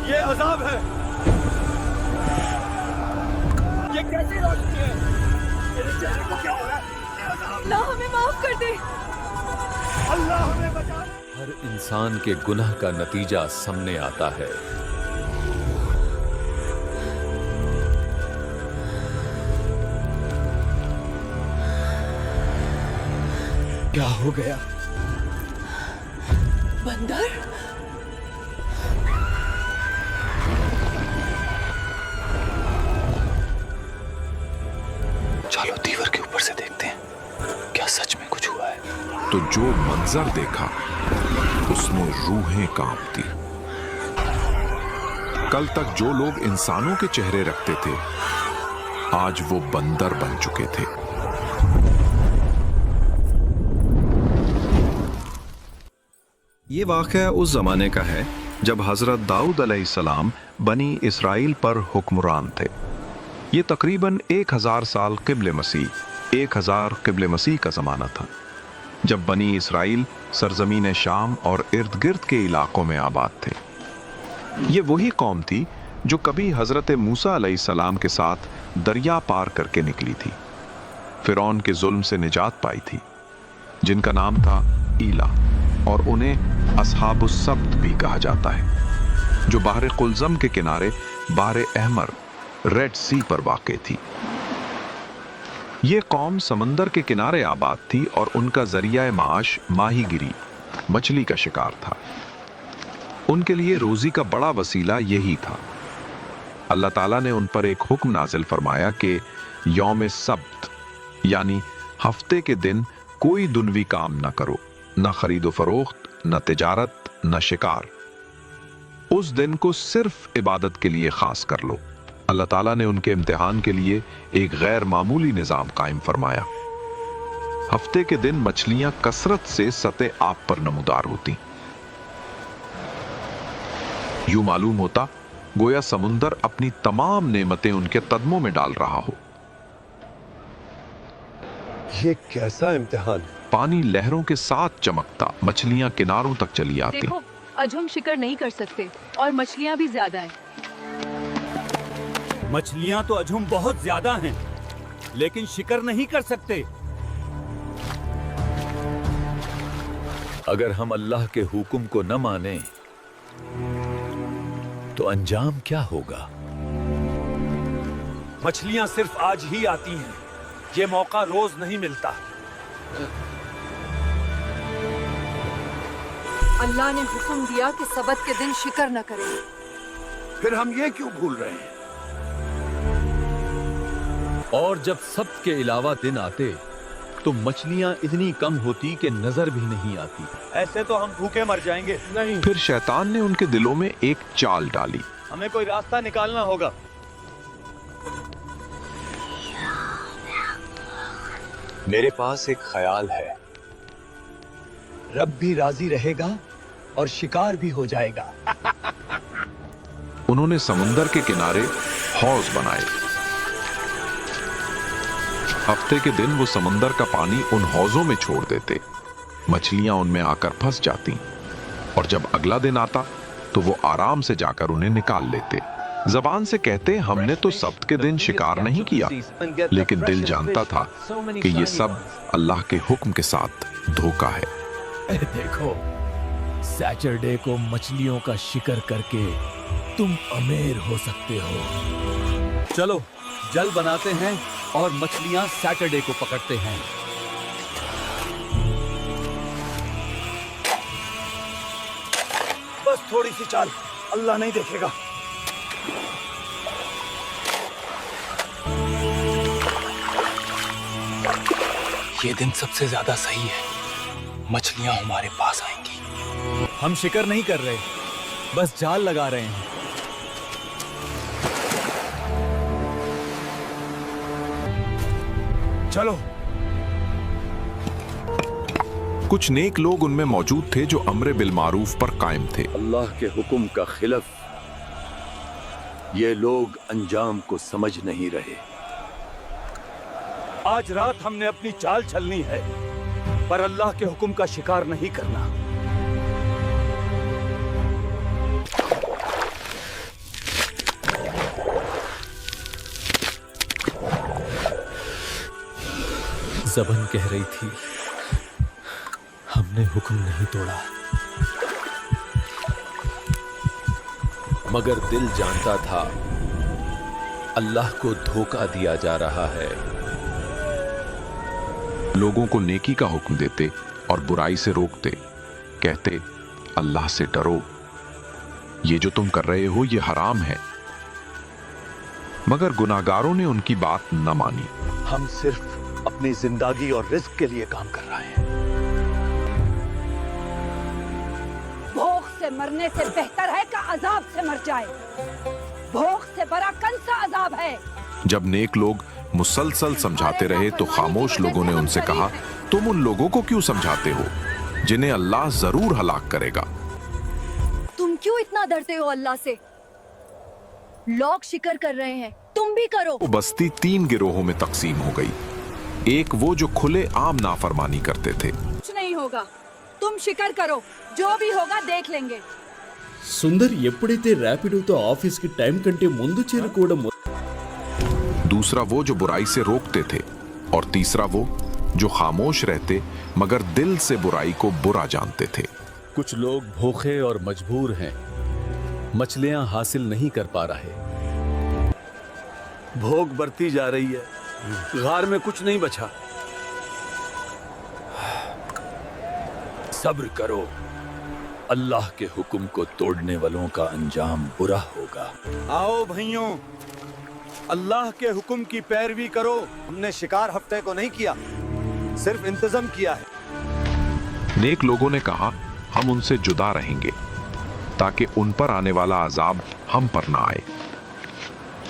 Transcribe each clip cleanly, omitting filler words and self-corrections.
ये अजाब है। ये कैसी रोशनी है? मेरे चेहरे को क्या हो रहा है? अल्लाह हमें माफ कर दे। अल्लाह हमें बचा। हर इंसान के गुनाह का नतीजा सामने आता है। क्या हो गया? बंदर? चलो दीवार के ऊपर से देखते हैं, क्या सच में कुछ हुआ है? तो जो मंजर देखा उसमें रूहें कांपती। कल तक जो लोग इंसानों के चेहरे रखते थे, आज वो बंदर बन चुके थे। ये वाक़या उस ज़माने का है जब हज़रत दाऊद अलैहिस्सलाम बनी इसराइल पर हुक्मरान थे। ये तकरीबन 1000 साल क़िब्ल मसीह 1000 क़िब्ल मसीह का ज़माना था, जब बनी इसराइल सरज़मीन शाम और इर्द गिर्द के इलाक़ों में आबाद थे। ये वही कौम थी जो कभी हज़रत मूसा अलैहिस्सलाम के साथ दरिया पार करके निकली थी, फ़िरौन के जुल्म से निजात पाई थी, जिनका नाम था ईला, और उन्हें अस्हाबुस सब्त भी कहा जाता है, जो बाहर कुलज़म के किनारे बाहर अहमर रेड सी पर वाक़े थी। ये कौम समंदर के किनारे आबाद थी और उनका ज़रिया माश माहीगिरी, मछली का शिकार था। उनके लिए रोज़ी का बड़ा वसीला यही था। अल्लाह ताला ने उन पर एक हुक्म नाजिल फरमाया कि यौम सब्त यानी हफ्ते के दिन कोई दुनवी काम न करो, न खरीदो फरोख्त, न तिजारत, न शिकार। उस दिन को सिर्फ इबादत के लिए खास कर लो। अल्लाह ताला ने उनके इम्तिहान के लिए एक गैर मामूली निज़ाम कायम फरमाया। हफ्ते के दिन मछलियां कसरत से सतह आब पर नमूदार होती। यूं मालूम होता गोया समुंदर अपनी तमाम नेमतें उनके कदमों में डाल रहा हो। ये कैसा इम्तिहान? पानी लहरों के साथ चमकता, मछलियां किनारों तक चली आती। देखो, आज हम शिकार नहीं कर सकते और मछलियाँ भी ज्यादा हैं। मछलियां तो अजहुम बहुत ज्यादा हैं, लेकिन शिकार नहीं कर सकते। अगर हम अल्लाह के हुक्म को न माने तो अंजाम क्या होगा? मछलियां सिर्फ आज ही आती हैं, ये मौका रोज नहीं मिलता। अल्लाह ने हुक्म दिया कि सबत के दिन शिकार न करें। फिर हम ये क्यों भूल रहे हैं? और जब सब्त के अलावा दिन आते तो मछलियां इतनी कम होती कि नजर भी नहीं आती। ऐसे तो हम भूखे मर जाएंगे। नहीं, फिर शैतान ने उनके दिलों में एक चाल डाली। हमें कोई रास्ता निकालना होगा। मेरे पास एक ख्याल है, रब भी राजी रहेगा और शिकार भी हो जाएगा। उन्होंने समुंदर के किनारे हौज बनाए। हफ्ते के दिन वो समंदर का पानी उन हौजों में छोड़ देते, मछलियां उनमें आकर फंस जाती, और जब अगला दिन आता तो वो आराम से जाकर उन्हें निकाल लेते। जबान से कहते हमने तो सब्त के दिन शिकार नहीं किया, लेकिन दिल जानता था कि ये सब अल्लाह के हुक्म के साथ धोखा है। देखो, सैटरडे को मछलियों का शिकार करके तुम अमीर हो सकते हो। चलो जल बनाते हैं और मछलियां सैटरडे को पकड़ते हैं। बस थोड़ी सी चाल, अल्लाह नहीं देखेगा। ये दिन सबसे ज्यादा सही है, मछलियां हमारे पास आएंगी। हम शिकार नहीं कर रहे, बस जाल लगा रहे हैं। चलो। कुछ नेक लोग उनमें मौजूद थे जो अम्र बिल मारूफ पर कायम थे। अल्लाह के हुक्म का खिलाफ ये लोग अंजाम को समझ नहीं रहे। आज रात हमने अपनी चाल चलनी है। पर अल्लाह के हुक्म का शिकार नहीं करना। ज़बन कह रही थी, हमने हुक्म नहीं तोड़ा, मगर दिल जानता था अल्लाह को धोखा दिया जा रहा है। लोगों को नेकी का हुक्म देते और बुराई से रोकते, कहते अल्लाह से डरो, ये जो तुम कर रहे हो ये हराम है। मगर गुनाहगारों ने उनकी बात न मानी। हम सिर्फ अपनी जिंदगी और रिस्क के लिए काम कर रहे हैं। भूख से मरने से बेहतर है कि अजाब से मर जाए। भूख से बड़ा कौन सा अजाब है। जब नेक लोग मुसलसल समझाते रहे तो खामोश लोगों ने उनसे कहा, तुम उन लोगों को क्यों समझाते हो जिन्हें अल्लाह जरूर हलाक करेगा। तुम क्यों इतना डरते हो अल्लाह से? लोग शिकर कर रहे हैं, तुम भी करो। वो बस्ती 3 गिरोहों में तकसीम हो गई। एक वो जो खुले आम नाफरमानी करते थे। कुछ नहीं होगा, तुम शिकर करो, जो भी होगा देख लेंगे। సుందర్ ఎప్పుడైతే ర్యాపిడోతో ఆఫీస్కి టైం కంటే ముందు చేరుకోవడం दूसरा वो जो बुराई से रोकते थे और तीसरा वो जो खामोश रहते मगर दिल से बुराई को बुरा जानते थे। कुछ लोग भूखे और मजबूर हैं, मछलियां हासिल नहीं कर पा रहे। भूख बढ़ती जा रही है, गार में कुछ नहीं बचा। सब्र करो, अल्लाह के हुक्म को तोड़ने वालों का अंजाम बुरा होगा। आओ भाइयों, अल्लाह के हुक्म की पैरवी करो। हमने शिकार हफ्ते को नहीं किया, सिर्फ इंतजाम किया है। नेक लोगों ने कहा, हम उनसे जुदा रहेंगे ताकि उन पर आने वाला अजाब हम पर ना आए।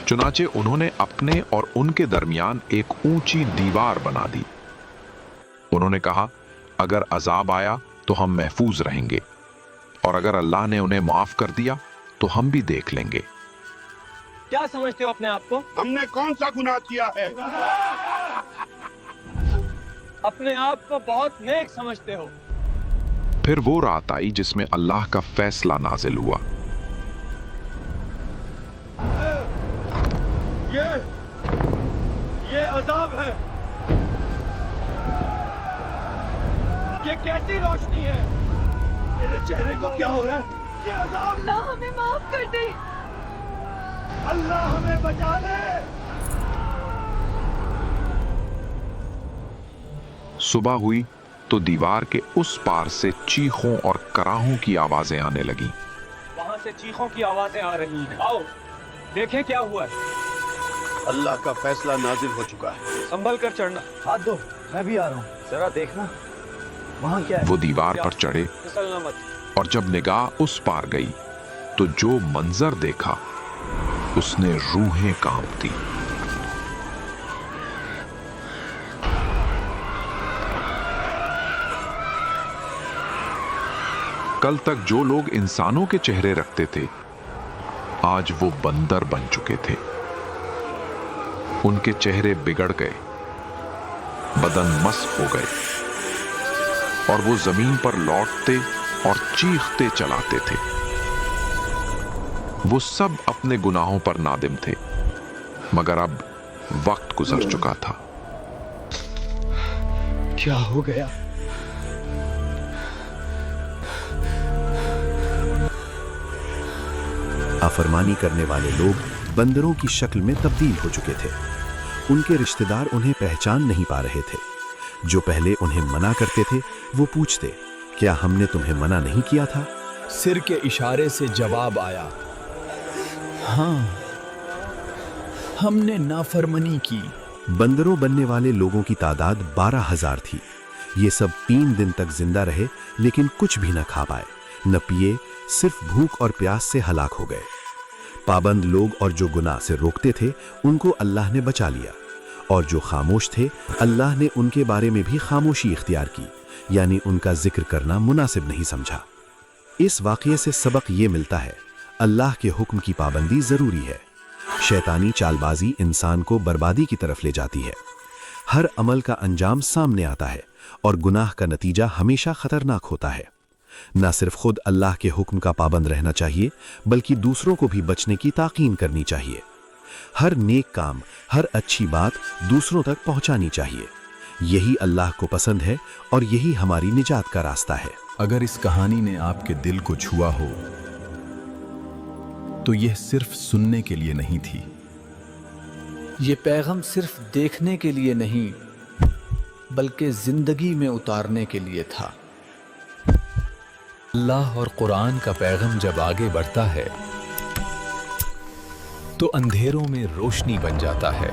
चुनाचे उन्होंने अपने और उनके दरमियान एक ऊंची दीवार बना दी। उन्होंने कहा, अगर अजाब आया तो हम महफूज रहेंगे और अगर अल्लाह ने उन्हें माफ कर दिया तो हम भी देख लेंगे। क्या समझते हो अपने आप को? हमने कौन सा गुनाह किया है? अपने आप को बहुत नेक समझते हो। फिर वो रात आई जिसमें अल्लाह का फैसला नाजिल हुआ। ये अजाब है। ये कैसी रोशनी है? मेरे चेहरे को क्या हो रहा है? ये अजाब। अल्लाह हमें माफ कर दे। अल्लाह हमें बचा ले। सुबह हुई तो दीवार के उस पार से चीखों और कराहों की आवाजें आने लगी। वहां से चीखों की आवाजें आ रही हैं। आओ देखें क्या हुआ है। अल्लाह का फैसला नाजिल हो चुका है। संभल कर चढ़ना। हाथ दो, मैं भी आ रहा हूँ। जरा देखना वहां क्या है। वो दीवार पर चढ़े फिसलना मत। और जब निगाह उस पार गई तो जो मंजर देखा उसने रूहें कांप दी। कल तक जो लोग इंसानों के चेहरे रखते थे आज वो बंदर बन चुके थे। उनके चेहरे बिगड़ गए, बदन मस्त हो गए और वो जमीन पर लौटते और चीखते चलाते थे। वो सब अपने गुनाहों पर नादिम थे, मगर अब वक्त गुजर चुका था। क्या हो गया? नाफरमानी करने वाले लोग बंदरों की शक्ल में तब्दील हो चुके थे। उनके रिश्तेदार उन्हें पहचान नहीं पा रहे थे। जो पहले उन्हें मना करते थे वो पूछते, क्या हमने तुम्हें मना नहीं किया था? सिर के इशारे से जवाब आया, हाँ, हमने नाफरमानी की। बंदरों बनने वाले लोगों की तादाद 12,000 थी। ये सब 3 दिन तक जिंदा रहे लेकिन कुछ भी न खा पाए, न पिए, सिर्फ भूख और प्यास से हलाक हो गए। पाबंद लोग और जो गुनाह से रोकते थे उनको अल्लाह ने बचा लिया, और जो खामोश थे अल्लाह ने उनके बारे में भी खामोशी इख्तियार की, यानी उनका जिक्र करना मुनासिब नहीं समझा। इस वाक़ये से सबक ये मिलता है, अल्लाह के हुक्म की पाबंदी ज़रूरी है। शैतानी चालबाजी इंसान को बर्बादी की तरफ ले जाती है। हर अमल का अंजाम सामने आता है और गुनाह का नतीजा हमेशा खतरनाक होता है। न सिर्फ खुद अल्लाह के हुक्म का पाबंद रहना चाहिए, बल्कि दूसरों को भी बचने की ताकीन करनी चाहिए। हर नेक काम, हर अच्छी बात दूसरों तक पहुंचानी चाहिए। यही अल्लाह को पसंद है और यही हमारी निजात का रास्ता है। अगर इस कहानी ने आपके दिल को छुआ हो तो यह सिर्फ सुनने के लिए नहीं थी। ये पैगाम सिर्फ देखने के लिए नहीं, बल्कि जिंदगी में उतारने के लिए था। अल्लाह और कुरान का पैगाम जब आगे बढ़ता है तो अंधेरों में रोशनी बन जाता है।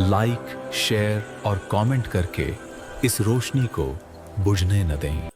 लाइक, शेयर और कमेंट करके इस रोशनी को बुझने न दें।